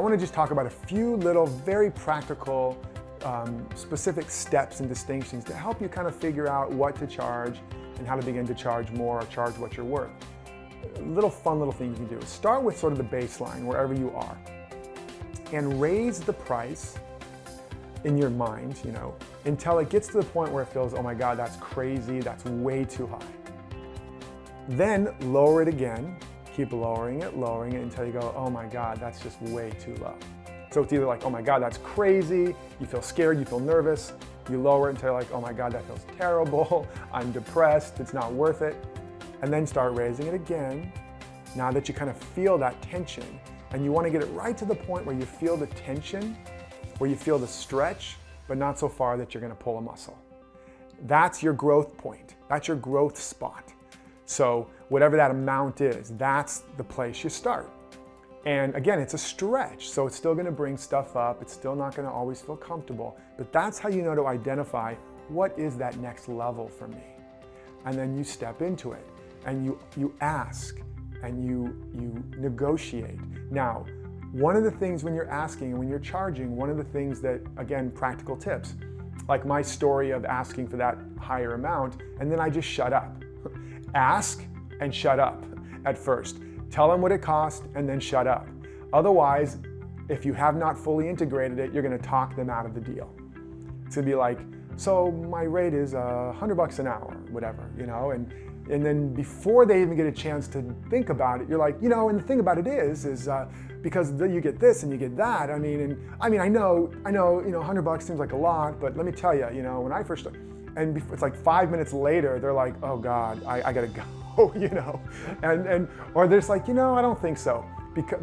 want to just talk about a few little very practical, specific steps and distinctions to help you kind of figure out what to charge and how to begin to charge more or charge what you're worth. A fun little thing you can do is start with sort of the baseline wherever you are and raise the price in your mind, until it gets to the point where it feels, oh my God, that's crazy, that's way too high. Then lower it again, keep lowering it until you go, oh my God, that's just way too low. So it's either like, oh my God, that's crazy, you feel scared, you feel nervous, you lower it until you're like, oh my God, that feels terrible, I'm depressed, it's not worth it. And then start raising it again, now that you kind of feel that tension. And you want to get it right to the point where you feel the tension, where you feel the stretch, but not so far that you're going to pull a muscle. That's your growth point. That's your growth spot. So whatever that amount is, that's the place you start. And again, it's a stretch, so it's still going to bring stuff up. It's still not going to always feel comfortable, but that's how you know to identify what is that next level for me. And then you step into it and you ask and you negotiate. Now, one of the things when you're asking and when you're charging, one of the things that, again, practical tips, like my story of asking for that higher amount, and then I just shut up. Ask and shut up at first. Tell them what it cost and then shut up. Otherwise, if you have not fully integrated it, you're gonna talk them out of the deal. It's gonna be like, so my rate is $100 an hour, whatever, and then before they even get a chance to think about it, you're like, and the thing about it is because you get this and you get that. I know, $100 seems like a lot, but let me tell you, when I first started, and it's like 5 minutes later, they're like, oh God, I gotta go, or they're just like, I don't think so,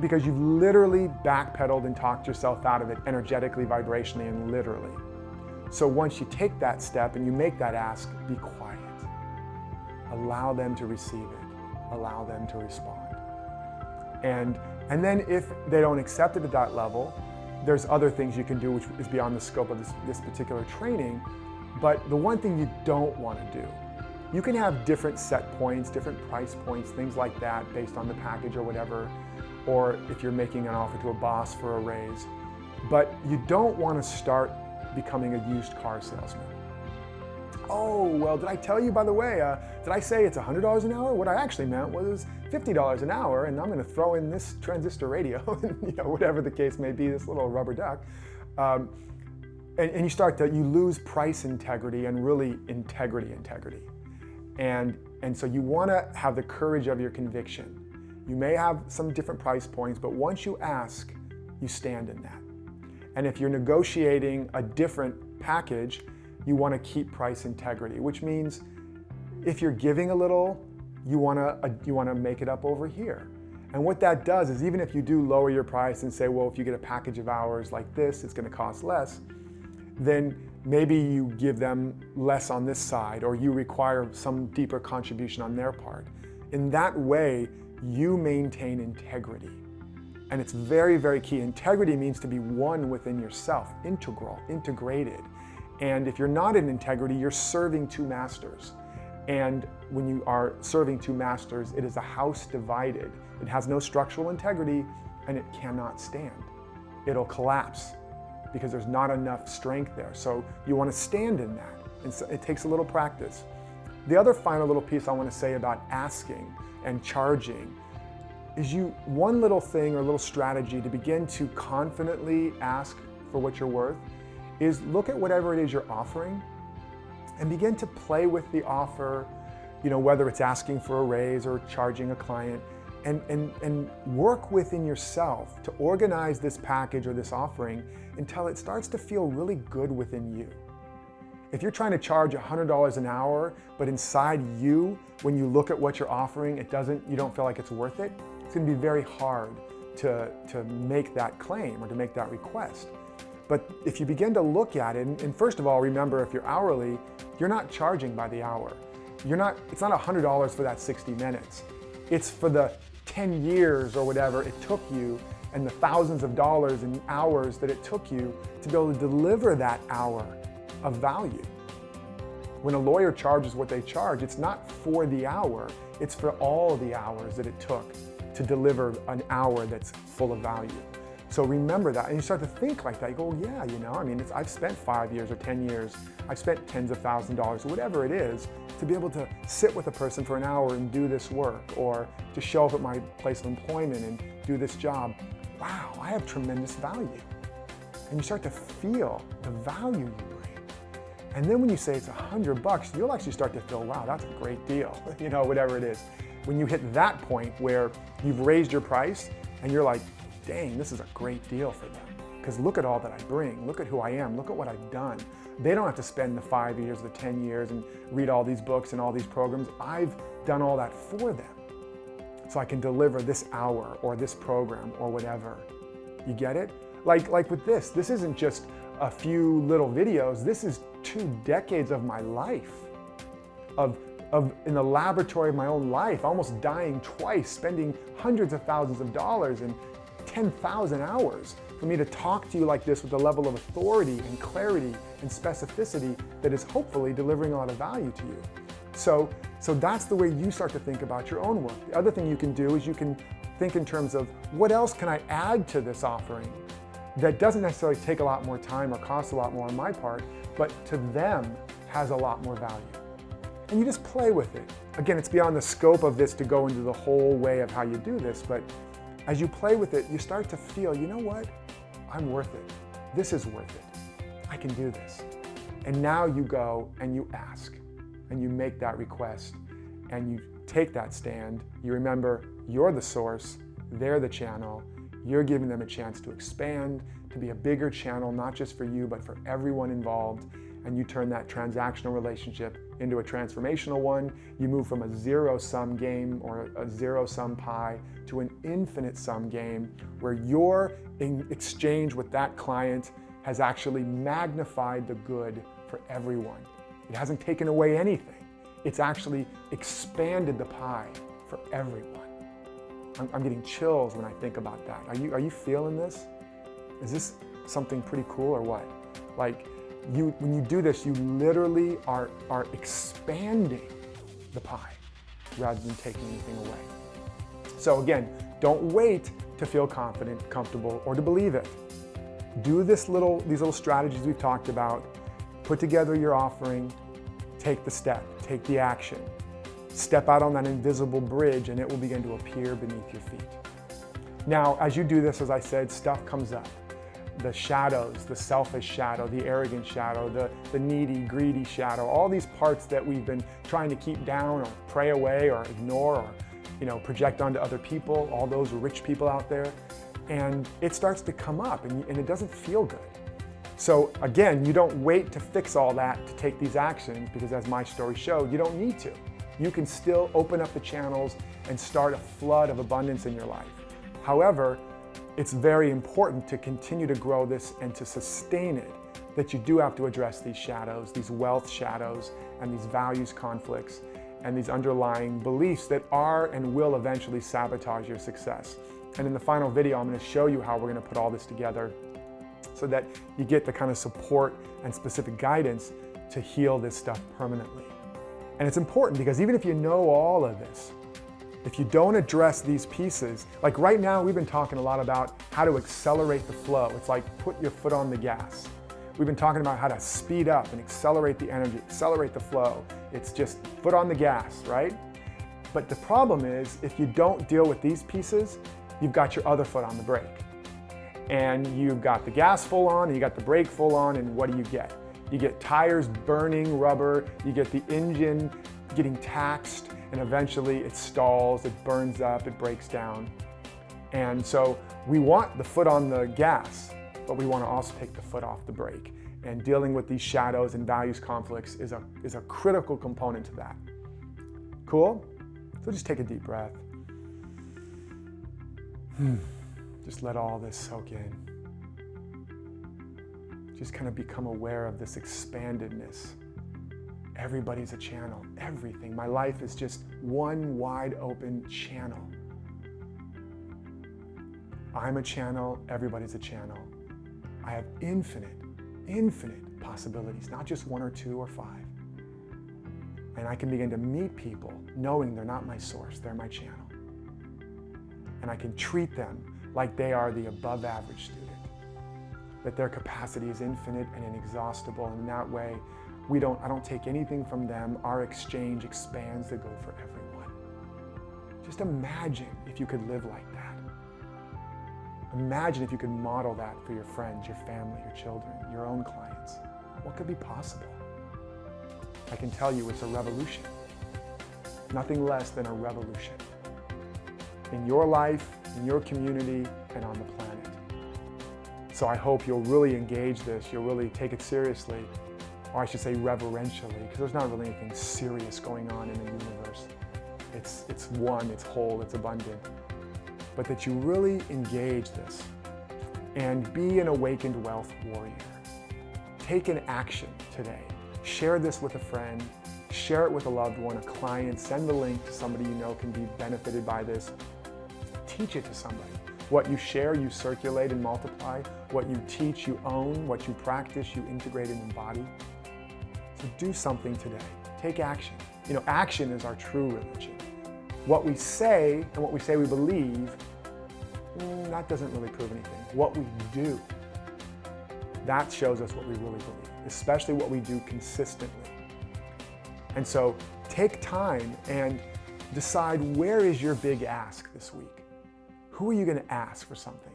because you've literally backpedaled and talked yourself out of it energetically, vibrationally, and literally. So once you take that step and you make that ask, be quiet. Allow them to receive it. Allow them to respond. And then if they don't accept it at that level, there's other things you can do which is beyond the scope of this particular training. But the one thing you don't want to do, you can have different set points, different price points, things like that based on the package or whatever, or if you're making an offer to a boss for a raise. But you don't want to start becoming a used car salesman. Oh, well, did I tell you, by the way, did I say it's $100 an hour? What I actually meant was $50 an hour, and I'm going to throw in this transistor radio, whatever the case may be, this little rubber duck. And you lose price integrity and really integrity. And so you want to have the courage of your conviction. You may have some different price points, but once you ask, you stand in that. And if you're negotiating a different package, you want to keep price integrity, which means if you're giving a little, you want to make it up over here. And what that does is even if you do lower your price and say, well, if you get a package of hours like this, it's going to cost less, then maybe you give them less on this side, or you require some deeper contribution on their part. In that way, you maintain integrity. And it's very, very key. Integrity means to be one within yourself, integral, integrated. And if you're not in integrity, you're serving two masters. And when you are serving two masters, it is a house divided. It has no structural integrity and it cannot stand. It'll collapse because there's not enough strength there. So you want to stand in that. And so it takes a little practice. The other final little piece I want to say about asking and charging is one little thing or little strategy to begin to confidently ask for what you're worth is look at whatever it is you're offering and begin to play with the offer, whether it's asking for a raise or charging a client, and work within yourself to organize this package or this offering until it starts to feel really good within you. If you're trying to charge $100 an hour, but inside you, when you look at what you're offering, you don't feel like it's worth it, it's going to be very hard to make that claim or to make that request. But if you begin to look at it, and first of all, remember if you're hourly, you're not charging by the hour. It's not $100 for that 60 minutes. It's for the 10 years or whatever it took you and the thousands of dollars and hours that it took you to be able to deliver that hour of value. When a lawyer charges what they charge, it's not for the hour, it's for all the hours that it took to deliver an hour that's full of value. So remember that, and you start to think like that. You go, yeah, you know, I mean, I've spent 5 years or 10 years, I've spent tens of thousands of dollars, whatever it is, to be able to sit with a person for an hour and do this work, or to show up at my place of employment and do this job. Wow, I have tremendous value. And you start to feel the value you bring. And then when you say it's $100, you'll actually start to feel, wow, that's a great deal, you know, whatever it is. When you hit that point where you've raised your price and you're like, dang, this is a great deal for them. Because look at all that I bring, look at who I am, look at what I've done. They don't have to spend the 5 years, the 10 years and read all these books and all these programs. I've done all that for them. So I can deliver this hour or this program or whatever. You get it? Like with this isn't just a few little videos. This is 2 decades of my life, of in the laboratory of my own life, almost dying twice, spending hundreds of thousands of dollars and 10,000 hours for me to talk to you like this with a level of authority and clarity and specificity that is hopefully delivering a lot of value to you. So that's the way you start to think about your own work. The other thing you can do is you can think in terms of what else can I add to this offering that doesn't necessarily take a lot more time or cost a lot more on my part, but to them has a lot more value. And you just play with it. Again, it's beyond the scope of this to go into the whole way of how you do this, but as you play with it, you start to feel, you know what? I'm worth it. This is worth it. I can do this. And now you go and you ask and you make that request and you take that stand. You remember you're the source, they're the channel. You're giving them a chance to expand, to be a bigger channel, not just for you, but for everyone involved. And you turn that transactional relationship into a transformational one. You move from a zero-sum game or a zero-sum pie to an infinite-sum game where your exchange with that client has actually magnified the good for everyone. It hasn't taken away anything. It's actually expanded the pie for everyone. I'm getting chills when I think about that. Are you feeling this? Is this something pretty cool or what? Like, when you do this, you literally are expanding the pie rather than taking anything away. So again, don't wait to feel confident, comfortable, or to believe it. Do these little strategies we've talked about. Put together your offering, take the step, take the action. Step out on that invisible bridge and it will begin to appear beneath your feet. Now, as you do this, as I said, stuff comes up. The shadows, the selfish shadow, the arrogant shadow, the needy, greedy shadow, all these parts that we've been trying to keep down or pray away or ignore or project onto other people, all those rich people out there. And it starts to come up and it doesn't feel good. So again, you don't wait to fix all that to take these actions because as my story showed, you don't need to. You can still open up the channels and start a flood of abundance in your life. However, it's very important to continue to grow this and to sustain it, that you do have to address these shadows, these wealth shadows, and these values conflicts, and these underlying beliefs that are and will eventually sabotage your success. And in the final video, I'm going to show you how we're going to put all this together so that you get the kind of support and specific guidance to heal this stuff permanently. And it's important because even if you know all of this, if you don't address these pieces, like right now we've been talking a lot about how to accelerate the flow. It's like put your foot on the gas. We've been talking about how to speed up and accelerate the energy, accelerate the flow. It's just foot on the gas, right? But the problem is if you don't deal with these pieces, you've got your other foot on the brake. And you've got the gas full on and you got the brake full on, and what do you get? You get tires burning rubber, you get the engine getting taxed, and eventually it stalls, it burns up, it breaks down. And so we want the foot on the gas, but we want to also take the foot off the brake. And dealing with these shadows and values conflicts is a critical component to that. Cool? So just take a deep breath. Just let all this soak in. Just kind of become aware of this expandedness. Everybody's a channel, everything. My life is just one wide open channel. I'm a channel, everybody's a channel. I have infinite possibilities, not just 1 or 2 or 5. And I can begin to meet people knowing they're not my source, they're my channel. And I can treat them like they are the above average student, that their capacity is infinite and inexhaustible. And in that way, I don't take anything from them. Our exchange expands the good for everyone. Just imagine if you could live like that. Imagine if you could model that for your friends, your family, your children, your own clients. What could be possible? I can tell you it's a revolution. Nothing less than a revolution. In your life, in your community, and on the planet. So I hope you'll really engage this, you'll really take it seriously, or I should say reverentially, because there's not really anything serious going on in the universe. It's one, it's whole, it's abundant. But that you really engage this and be an awakened wealth warrior. Take an action today. Share this with a friend, share it with a loved one, a client, send the link to somebody you know can be benefited by this. Teach it to somebody. What you share, you circulate and multiply. What you teach, you own. What you practice, you integrate and embody. So do something today. Take action. You know, action is our true religion. What we say and what we say we believe, that doesn't really prove anything. What we do, that shows us what we really believe, especially what we do consistently. And so take time and decide, where is your big ask this week? Who are you going to ask for something?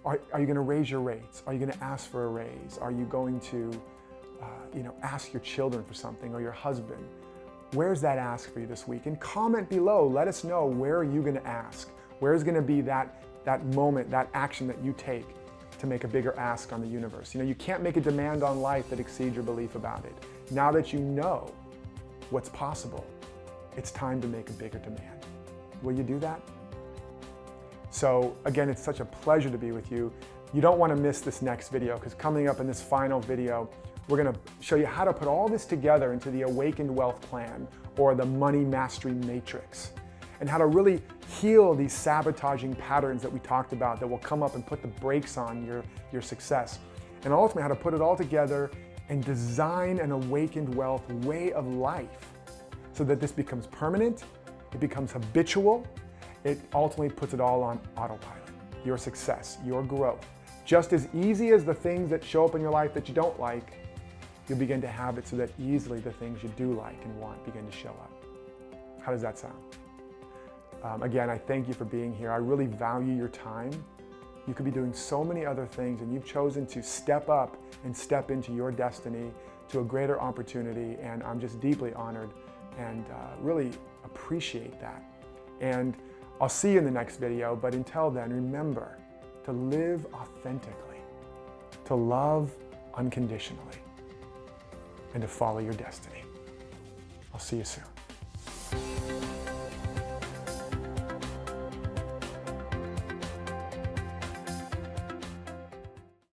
Are you going to raise your rates? Are you going to ask for a raise? Are you going to ask your children for something, or your husband? Where's that ask for you this week? And comment below. Let us know, where are you going to ask? Where's going to be that moment, that action that you take to make a bigger ask on the universe? You know, you can't make a demand on life that exceeds your belief about it. Now that you know what's possible, it's time to make a bigger demand. Will you do that? So again, it's such a pleasure to be with you. You don't want to miss this next video, because coming up in this final video, we're going to show you how to put all this together into the Awakened Wealth Plan, or the Money Mastery Matrix, and how to really heal these sabotaging patterns that we talked about that will come up and put the brakes on your success, and ultimately how to put it all together and design an awakened wealth way of life so that this becomes permanent, it becomes habitual, it ultimately puts it all on autopilot. Your success, your growth. Just as easy as the things that show up in your life that you don't like, you'll begin to have it so that easily the things you do like and want begin to show up. How does that sound? Again, I thank you for being here. I really value your time. You could be doing so many other things, and you've chosen to step up and step into your destiny, to a greater opportunity, and I'm just deeply honored and really appreciate that. And I'll see you in the next video, but until then, remember to live authentically, to love unconditionally, and to follow your destiny. I'll see you soon.